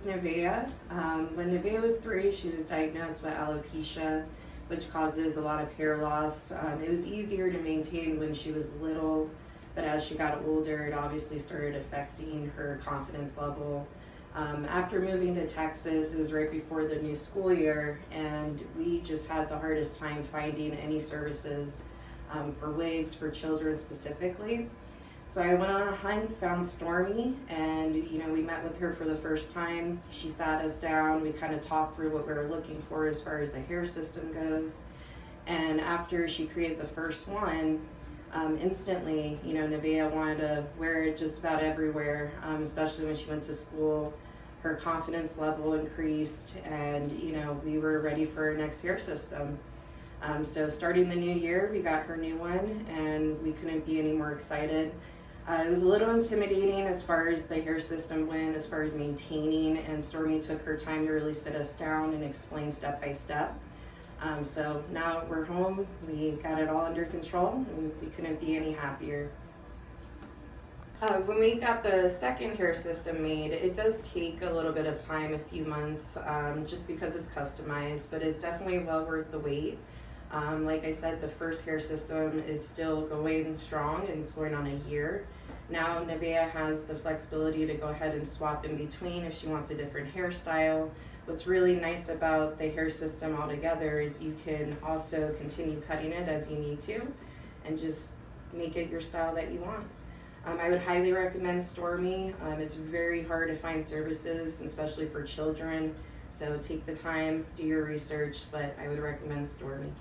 Nevaeh. When Nevaeh was 3, she was diagnosed with alopecia, which causes a lot of hair loss. It was easier to maintain when she was little, but as she got older, it obviously started affecting her confidence level. After moving to Texas, it was right before the new school year, and we just had the hardest time finding any services for wigs for children specifically. So I went on a hunt, found Stormy, and we met with her for the first time. She sat us down, we kind of talked through what we were looking for as far as the hair system goes. And after she created the first one, instantly, Nevaeh wanted to wear it just about everywhere, especially when she went to school. Her confidence level increased, and we were ready for her next hair system. So starting the new year, we got her new one, and we couldn't be any more excited. It was a little intimidating as far as the hair system went, as far as maintaining, and Stormy took her time to really sit us down and explain step by step. So now we're home, we got it all under control, and we couldn't be any happier. When we got the second hair system made, it does take a little bit of time, a few months, just because it's customized, but it's definitely well worth the wait. Like I said, the first hair system is still going strong, and it's going on a year. Now Nevaeh has the flexibility to go ahead and swap in between if she wants a different hairstyle. What's really nice about the hair system altogether is you can also continue cutting it as you need to and just make it your style that you want. I would highly recommend Stormy. It's very hard to find services, especially for children. So take the time, do your research, but I would recommend Stormy.